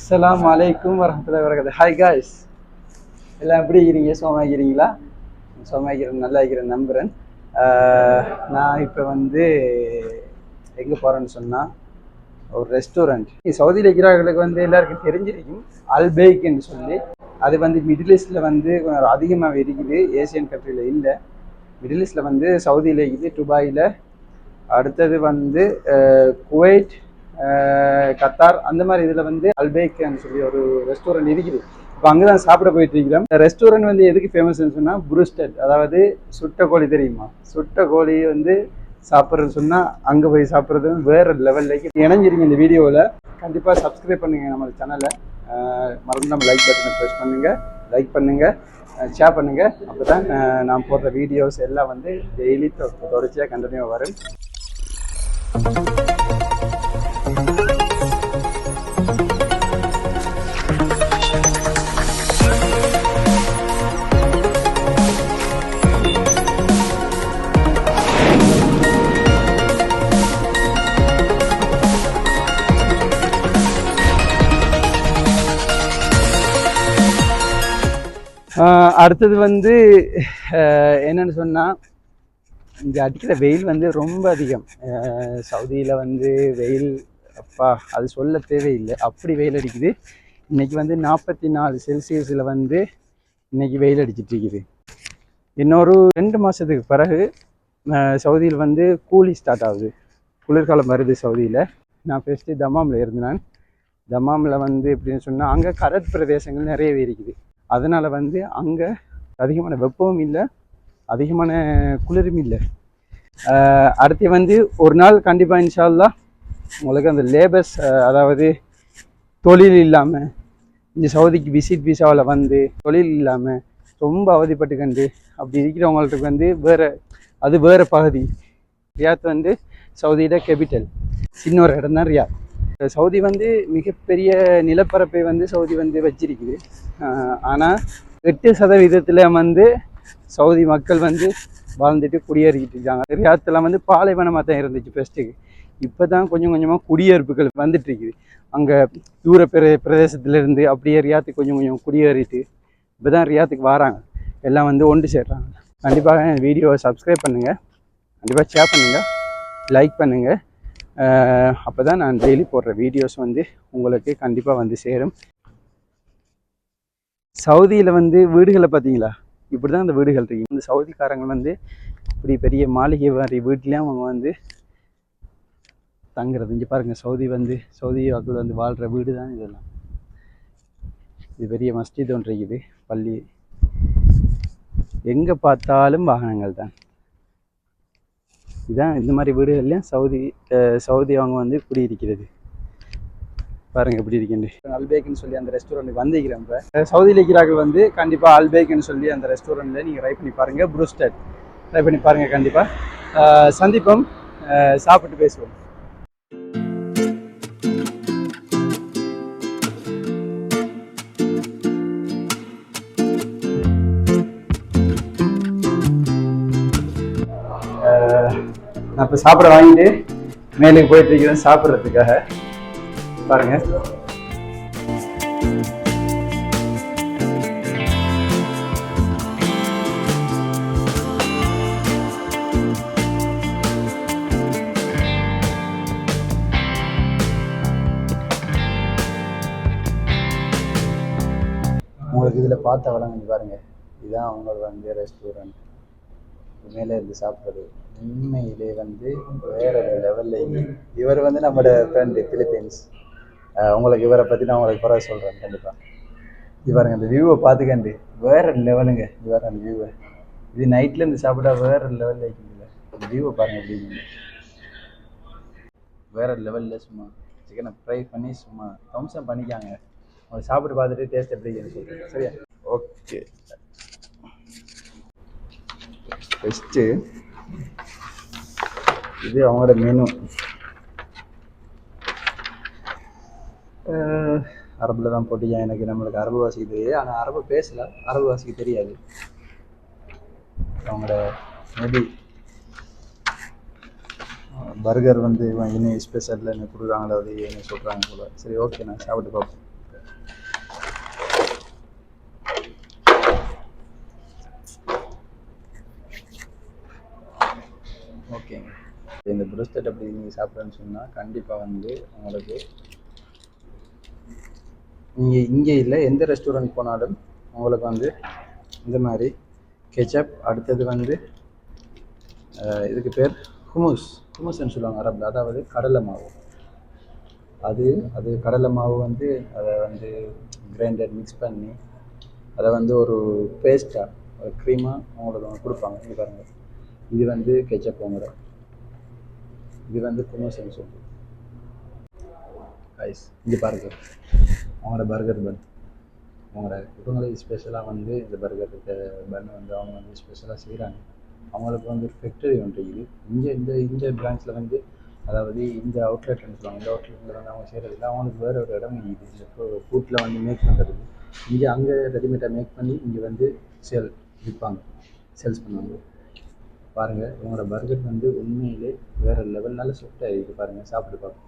அஸ்ஸலாமு அலைக்கும் வரஹ்மத்துல்லாஹி வபரகாத்துஹு. ஹாய் காய்ஸ், எல்லாம் எப்படி இருக்கிறீங்க? சோமாக்கிறீங்களா? சோமாக்கிறேன், நல்லா இருக்கிறேன் நம்புகிறேன். நான் இப்போ எங்கே போகிறேன்னு சொன்னால் ஒரு ரெஸ்டாரண்ட். சவுதியில் இருக்கிறவர்களுக்கு எல்லாருக்கும் தெரிஞ்சிருக்கும் அல்பேக்னு சொல்லி. அது மிடில் ஈஸ்டில் கொஞ்சம் அதிகமாக இருக்குது, ஏசியன் கண்ட்ரியில் இல்லை. மிடில் ஈஸ்டில் சவுதியில் இருக்குது, துபாயில், அடுத்தது குவைட், கத்தார், அந்த மாதிரி இதில் அல்பேக்னு சொல்லி ஒரு ரெஸ்டாரண்ட் இருக்குது. இப்போ அங்கே தான் சாப்பிட போயிட்டு இருக்கிறோம். இந்த ரெஸ்டாரண்ட் எதுக்கு ஃபேமஸ்ன்னு சொன்னால் புருஸ்டட், அதாவது சுட்ட கோழி தெரியுமா? சுட்ட கோழி சாப்பிட்றதுன்னு சொன்னால் அங்கே போய் சாப்பிட்றது வேறு லெவல்லைக்கு. இணைஞ்சிருங்க இந்த வீடியோவில். கண்டிப்பாக சப்ஸ்கிரைப் பண்ணுங்கள் நம்ம சேனலை. மறந்து நம்ம லைக் பட்டனை ப்ரெஸ் பண்ணுங்கள், லைக் பண்ணுங்கள், ஷேர் பண்ணுங்கள். அப்போ தான் நான் போடுற வீடியோஸ் எல்லாம் டெய்லி தொடர்ச்சியாக கண்டினியூவாக வரும். அடுத்தது என்னன்னு சொன்னால், இங்கே அடிக்கிற வெயில் ரொம்ப அதிகம். சவுதியில் வெயில் அப்பா அது சொல்ல தேவையில்லை, அப்படி வெயில் அடிக்குது. இன்றைக்கி 44 செல்சியஸில் இன்றைக்கி வெயில் அடிச்சிட்டு இருக்குது. இன்னொரு 2 மாதத்துக்கு பிறகு சவுதியில் கூலி ஸ்டார்ட் ஆகுது, குளிர்காலம் வருது சவுதியில். நான் ஃபஸ்ட்டு தமாமில் இருந்தேன். தமாமில் எப்படின்னு சொன்னால் அங்கே கடற் பிரதேசங்கள் நிறையவே இருக்குது. அதனால் அங்கே அதிகமான வெப்பமும் இல்லை, அதிகமான குளிரும் இல்லை. அடுத்து ஒரு நாள் கண்டிப்பாக இன்ஷா அல்லாஹ் உங்களுக்கு அந்த லேபர்ஸ், அதாவது தொழில் இல்லாமல் இந்த சவுதிக்கு விசிட் விசாவில் தொழில் இல்லாமல் ரொம்ப அவதிப்பட்டுக்கண்டு அப்படி இருக்கிறவங்களுக்கு வேறு பகுதி. ரியாத் சவுதியோட கேபிட்டல், சின்ன ஒரு இடம் தான் ரியாத். சவுதி மிகப்பெரிய நிலப்பரப்பை சவுதி வச்சிருக்குது. ஆனால் 8% சவுதி மக்கள் வாழ்ந்துட்டு குடியேறிக்கிட்டு இருக்காங்க. ரியாத்தில் பாலைவனமாக தான் இருந்துச்சு ஃபஸ்ட்டுக்கு. இப்போ தான் கொஞ்சம் கொஞ்சமாக குடியேற்புகள் வந்துட்டு இருக்குது. அங்கே தூர பிரதேசத்துலேருந்து அப்படியே ரியாத்துக்கு கொஞ்சம் கொஞ்சம் குடியேறிட்டு இப்போ தான் ரியாத்துக்கு வராங்க, எல்லாம் ஒன்று சேர்றாங்க. கண்டிப்பாக என் வீடியோவை சப்ஸ்கிரைப் பண்ணுங்கள், கண்டிப்பாக ஷேர் பண்ணுங்கள், லைக் பண்ணுங்கள். அப்போ தான் நான் டெய்லி போடுற வீடியோஸ் உங்களுக்கு கண்டிப்பாக சேரும். சவுதியில் வீடுகளை பார்த்தீங்களா? இப்படி தான் அந்த வீடுகள் இருக்கு. இந்த சவுதிக்காரங்க இப்படி பெரிய மாளிகை மாதிரி வீட்டிலையும் அவங்க தங்குறது. இங்கே பாருங்கள், சவுதி மக்கள் வாழ்கிற வீடு தான் இதெல்லாம். இது பெரிய மஸ்ஜித் ஒன்று இருக்குது, பள்ளி. எங்கே பார்த்தாலும் வாகனங்கள் தான். இதுதான் இந்த மாதிரி வீடுகள்லையும் சவுதி அவங்க குடியிருக்கிறது. பாருங்கள் எப்படி இருக்குன்னு. அல்பேக்னு சொல்லி அந்த ரெஸ்டாரண்ட் வந்திருக்கிறேன். இப்போ சவுதியில் இருக்கிறார்கள் கண்டிப்பாக அல்பேக்னு சொல்லி அந்த ரெஸ்டாரண்ட்டில் நீங்கள் ட்ரை பண்ணி பாருங்கள். புருஸ்டட் ட்ரை பண்ணி பாருங்கள். கண்டிப்பாக சந்திப்போம், சாப்பிட்டு பேசுவோம். நான் இப்போ சாப்பிட வாங்கிட்டு மேலுக்கு போயிட்டு இருக்கிறேன் சாப்பிட்றதுக்காக. பாருங்க, உங்களுக்கு இதில் பார்த்த வளங்க பாருங்க. இதுதான் அவங்களோட ரெஸ்டாரண்ட். மேலே இருந்து சாப்பிட்றது உண்மையிலே வேற லெவலில். இவர் நம்மளோட ஃப்ரெண்டு பிலிப்பீன்ஸ். உங்களுக்கு இவரை பற்றி நான் உங்களுக்கு பிறகு சொல்கிறேன் கண்டிப்பாக. இவருங்க அந்த வியூவை பார்த்துக்கண்டு வேறு லெவலுங்க. இவர் அந்த வியூவை இது நைட்டில் இருந்து சாப்பிட்டா வேறு லெவலில் இருக்குதுல்ல. இந்த வியூவை பாருங்கள் எப்படி வேறு லெவலில். சும்மா சிக்கனை ஃப்ரை பண்ணி சும்மா தம்சம் பண்ணிக்காங்க. அவங்க சாப்பிட்டு பார்த்துட்டு டேஸ்ட் எப்படி இருக்குன்னு சொல்கிறேன், சரியா? ஓகே, ஃபஸ்ட்டு இது அவங்களோட மெனு. அரபில் தான் போட்டியா? நம்மளுக்கு அரபு வாசிக்க தெரியாது, ஆனால் அரபு பேசல, அரபு வாசிக்க தெரியாது. அவங்களோட மேபி பர்கர் இன்னும் ஸ்பெஷலில் என்ன கொடுக்குறாங்களோ அது என்ன சொல்கிறாங்க போல. சரி, ஓகே, நான் சாப்பிட்டு பார்ப்போம். இந்த ப்ரூஸ்டட் அப்படி நீங்கள் சாப்பிட்றேன்னு சொன்னால் கண்டிப்பாக வந்து உங்களுக்கு நீங்கள் இங்கே இல்லை எந்த ரெஸ்டாரண்ட் போனாலும் உங்களுக்கு வந்து இந்த மாதிரி கெச்சப், அடுத்தது வந்து இதுக்கு பேர் ஹுமுஸ்ன்னு சொல்லுவாங்க அரபில், அதாவது கடலை மாவு. அது அது கடலை மாவு வந்து அதை வந்து கிரைண்டர் மிக்ஸ் பண்ணி அதை வந்து ஒரு பேஸ்ட்டாக ஒரு க்ரீமாக அவங்களுக்கு கொடுப்பாங்க. இது பாருங்கள், இது வந்து கெச்சப் உங்களோட, இது வந்து ஹுமுஸ்ன்னு சொல்லுவோம். ரைஸ் இங்கே பாருங்கள், அவங்களோட பர்கர் பன், அவங்களோட இவங்களுக்கு ஸ்பெஷலாக வந்து இந்த பர்கர் பன் வந்து அவங்க வந்து ஸ்பெஷலாக செய்கிறாங்க. அவங்களுக்கு வந்து ஃபேக்டரி ஒன்று இது இங்கே இந்த பிரான்ச்சில் வந்து, அதாவது இந்த அவுட்லெட்னு சொல்லுவாங்க, இந்த அவுட்லெட்டில் வந்து அவங்க செய்கிறதில்ல. அவங்களுக்கு வேறு ஒரு இடம் இது இந்த ஃபுட்டில் வந்து மேக் பண்ணுறது. இங்கே அங்கே ரெடிமேடாக மேக் பண்ணி இங்கே வந்து விற்பாங்க, சேல்ஸ் பண்ணுவாங்க. பாருங்கள், இவங்களோட பர்கர் வந்து உண்மையிலே வேறு லெவல், நல்ல சாஃப்டாக இருக்குது. பாருங்கள், சாப்பிட்டு பார்ப்போம்.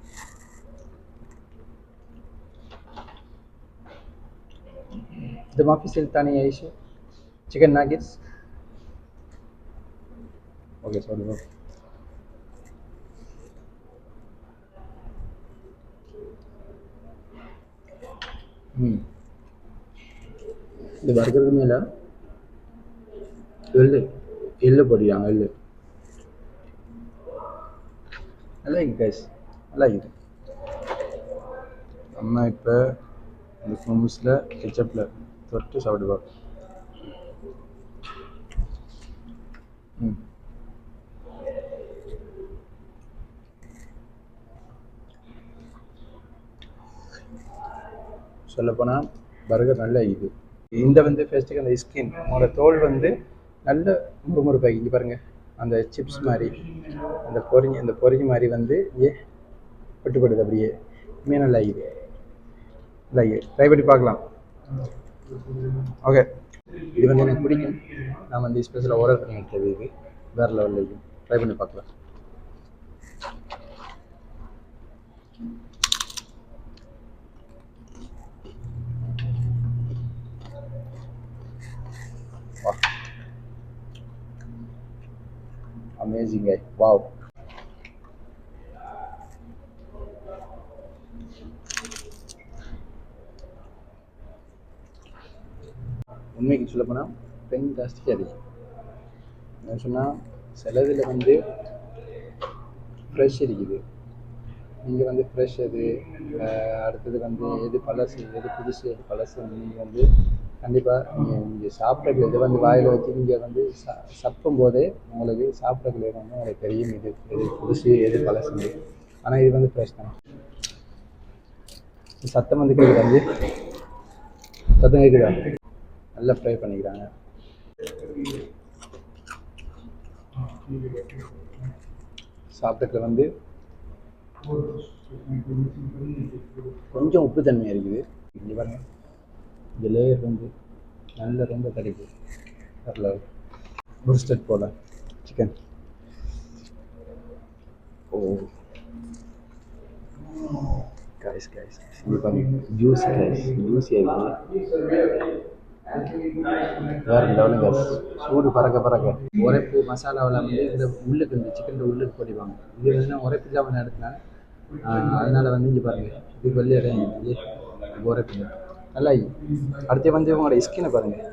ده ما في سيل تاني أي شيء؟ chicken nuggets. Okay, sorry bro. இந்த பர்கருக்கு மேலே எள்ளு போடுறாங்க. எள்ளு நல்லா இருக்குது கைஸ், நல்லா இருக்குது. நம்ம இப்போ இந்த ஹுமுஸில் கெச்சப்பில் தொட்டு சாப்பிடுவோம். சொல்லப்போனால் பர்கர் நல்லா இது. இந்த வந்து ஃபர்ஸ்ட்டுக்கு அந்த ஸ்கின், உங்களோட தோல் வந்து நல்ல முறுமுறுப்பாகி, இங்கே பாருங்கள், அந்த சிப்ஸ் மாதிரி அந்த பொரிஞ்ச மாதிரி வந்து பட்டுப்படுது அப்படியே. உண்மையாக நல்லா இது, நல்லா இது. ட்ரை பண்ணி பார்க்கலாம். ஓகே, இது வந்து எனக்கு பிடிக்கும். நான் வந்து ஸ்பெஷலாக ஆர்டர் பண்ணி எடுத்தது. இது வேறு லெவலில் இது. ட்ரை பண்ணி பார்க்கலாம். Amazing guy, wow. உண்மைக்கு சொல்ல போனால் ஃபென்டாஸ்டிக்காக இருக்குது. என்ன சொன்னால் சிலதில் வந்து ஃப்ரெஷ் இருக்குது, நீங்கள் வந்து ஃப்ரெஷ் அது, அடுத்தது வந்து எது பழசு எது புதுசு எது பழசு, நீங்கள் வந்து கண்டிப்பாக நீங்கள் சாப்பிட்றது எது வந்து வாயில் வச்சு நீங்கள் வந்து சப்பும் போதே உங்களுக்கு சாப்பிட்றதுல வந்து உங்களுக்கு தெரியும் எது புதுசு எது பழசு. ஆனால் இது வந்து ஃப்ரெஷ் தான். சத்தம் வந்து கேட்குது, வந்து சத்தம் கேட்குதா? நல்லா ஃப்ரை பண்ணிக்கிறாங்க. சாப்பிட்டதுல வந்து கொஞ்சம் உப்பு தன்மையாக இருக்குது. இங்கே பாருங்க, இந்த லேயர் வந்து நல்ல ரொம்ப கிடைக்குது. அதில் ப்ரூஸ்டட் போல சிக்கன். ஓ கைஸ் இது பாருங்க, ஜூஸியாக இருக்குது. வேறு லெவலுங்க, சூடு பறக்க உரைப்பு மசாலாவில் வந்து இந்த உள்ளுக்கு இந்த சிக்கன் உள்ளுக்கு போட்டிப்பாங்க. இது வந்து உரைப்பு இல்லாமல் நடத்தினா அதனால் வந்து இங்கே பாருங்கள், இது வெள்ளையடை இது உரைப்பு நல்லா. அடுத்து வந்து உங்களோட ஸ்கினை பாருங்கள்,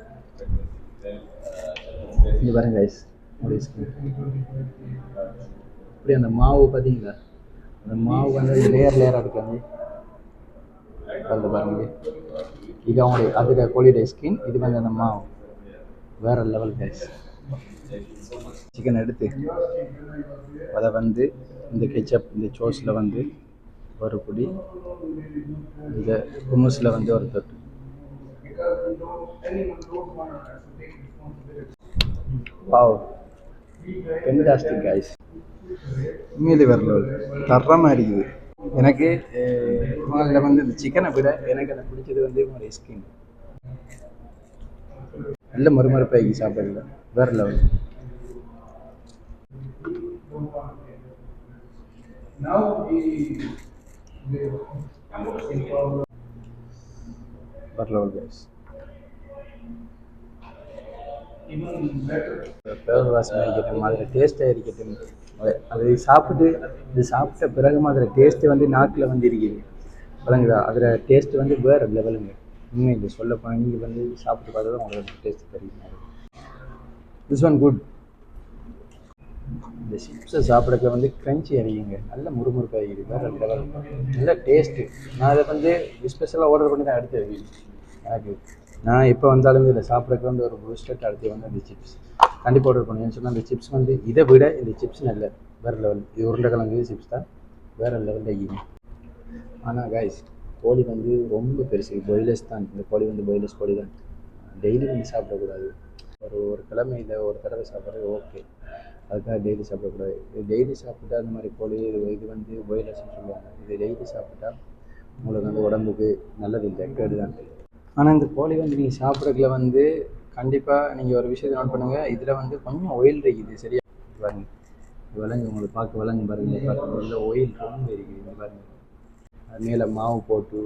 இங்கே பாருங்கள் கைஸ், உங்களுடைய ஸ்கின் இப்படி அந்த மாவு பார்த்தீங்களா, அந்த மாவு வந்து லேயராக இருக்காங்க. அதில் பாருங்க, இது அவங்களுடைய அதில் கோழியுடைய ஸ்கின், இது வந்து அந்த மாவு வேறு லெவல் கைஸ். சிக்கன் எடுத்து அதை வந்து இந்த கெச்சப் இந்த சோஸில் வந்து ஒரு பொடி, இந்த ஹுமுஸில் வந்து ஒரு தொட்டு. வாவ், ஃபென்டாஸ்டிக் கைஸ், உண்மையிலே வேறு லெவல், தரமாக இருக்குது. எனக்கு இவங்களில் வந்து இந்த சிக்கனை விட எனக்கு எனக்கு பிடிச்சது வந்து இவங்களுடைய ஸ்கின். நல்ல மறுமறுப்பாகி சாப்பிட்றது வேறு லெவல். வேறு லெவல் கைஸ். ஃப்ளேவர் வாசனை இருக்கட்டும், அதில் டேஸ்ட்டாக இருக்கட்டும், அதை சாப்பிட்டு இது சாப்பிட்ட பிறகு அதில் டேஸ்ட்டு வந்து நாக்கில் வந்து இருக்குது விளங்குதா. அதில் டேஸ்ட்டு வந்து வேறு லெவலுங்க. உண்மையில் சொல்ல போனால் நீங்கள் வந்து சாப்பிட்டு பார்த்தா தான் உங்களுக்கு டேஸ்ட் தெரியும். This one good. இந்த சிப்ஸை சாப்பிட்றதுல வந்து க்ரன்ச்சி அறியுங்க, நல்ல முறுமுறுப்பாகிடுது, வேறு லெவல், நல்ல டேஸ்ட்டு. நான் அதை வந்து ஸ்பெஷலாக ஆர்டர் பண்ணி தான் எடுத்தேன் எனக்கு. நான் எப்போ வந்தாலும் இதில் சாப்பிட்றதுக்கு வந்து ஒரு பூஸ்டர் அடுத்து வந்து அந்த சிப்ஸ் கண்டிப்பாக ஆர்டர் பண்ணுவேன்னு சொன்னால் அந்த சிப்ஸ் வந்து இதை விட இந்த சிப்ஸ் நல்ல வேறு லெவல். இது உருளைக்கிழங்கு சிப்ஸ் தான் வேறு லெவலில் ஆகிங்க. ஆனால் காய்ஸ் கோழி வந்து ரொம்ப பெருசு, பாய்லர்ஸ் தான். இந்த கோழி வந்து பாய்லர்ஸ் கோழி தான். டெய்லி வந்து சாப்பிடக்கூடாது. ஒரு கிழமையில் ஒரு தடவை சாப்பிட்றது ஓகே, அதுக்காக டெய்லி சாப்பிடக்கூடாது. இது டெய்லி சாப்பிட்டா அந்த மாதிரி கோழி இது வந்து பாய்லர்ஸ்ன்னு சொல்லுவாங்க. இது டெய்லி சாப்பிட்டா உங்களுக்கு வந்து உடம்புக்கு நல்லது இல்லை, கேடு தான். ஆனால் இந்த கோழி வந்து நீங்கள் சாப்பிட்றதுல வந்து கண்டிப்பாக நீங்கள் ஒரு விஷயத்தை நோட் பண்ணுங்கள். இதில் வந்து கொஞ்சம் ஆயில் இருக்குது சரியா பாருங்க. விலங்கு உங்களுக்கு பார்க்க விலங்கு பாருங்கள், பார்க்க ஆயில் ரொம்ப இருக்குது இந்த பாருங்க. அது மேலே மாவு போட்டு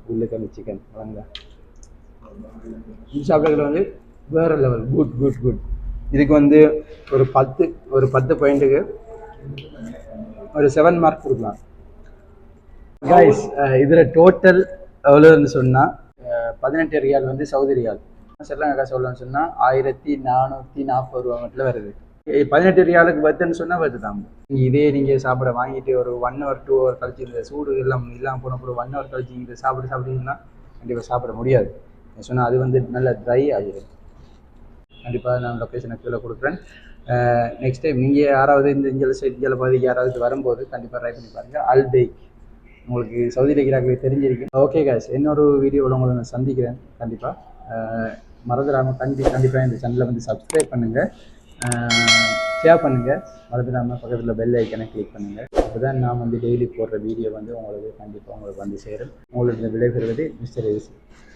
உள்ளுக்கு அந்த சிக்கன் விலங்க சாப்பிட்றதுல வந்து வேறு லெவல். Good good good. இதுக்கு வந்து ஒரு 10 பாயிண்ட்டுக்கு ஒரு 7 மார்க் கொடுக்கலாம் கைஸ். இதில் டோட்டல் எவ்வளோன்னு சொன்னால் 18 ரியால் வந்து சவுதி ரியால். சரிலாம் காசு எவ்வளோன்னு சொன்னால் 1440 ரூபா மட்டும் வருது. 18 ரியாலுக்கு வருதுன்னு சொன்னால் வருது தான். இதே நீங்கள் சாப்பிட வாங்கிட்டு ஒரு 1 hour 2 hour கழிச்சு இந்த சூடு எல்லாம் போன ஒரு 1 hour கழிச்சு இதை சாப்பிட்டீங்கன்னா கண்டிப்பாக சாப்பிட முடியாது சொன்னால் அது வந்து நல்லா ட்ரை ஆகிடும். கண்டிப்பாக நான் லொக்கேஷனை கீழே கொடுக்குறேன். நெக்ஸ்ட் டைம் நீங்கள் யாராவது இந்த இந்தியாவில் பகுதிக்கு யாராவது வரும்போது கண்டிப்பாக ட்ரை பண்ணி பாருங்கள். அல்பெய்க் உங்களுக்கு சவுதியில் இருக்கிறாங்களே தெரிஞ்சிருக்கு. ஓகே காய்ஸ், இன்னொரு வீடியோவில் உங்களை நான் சந்திக்கிறேன். கண்டிப்பாக மறந்துடாமல் கண்டிப்பாக இந்த சேனலை வந்து சப்ஸ்கிரைப் பண்ணுங்கள், ஷேர் பண்ணுங்கள். மறந்துடாமல் பக்கத்தில் பெல் ஐக்கனை கிளிக் பண்ணுங்கள். அப்போ தான் நான் வந்து டெய்லி போடுற வீடியோ வந்து உங்களுக்கு கண்டிப்பாக உங்களுக்கு வந்து சேரும். உங்களுக்கு விடைபெறுவது மிஸ்டர் ஏசி.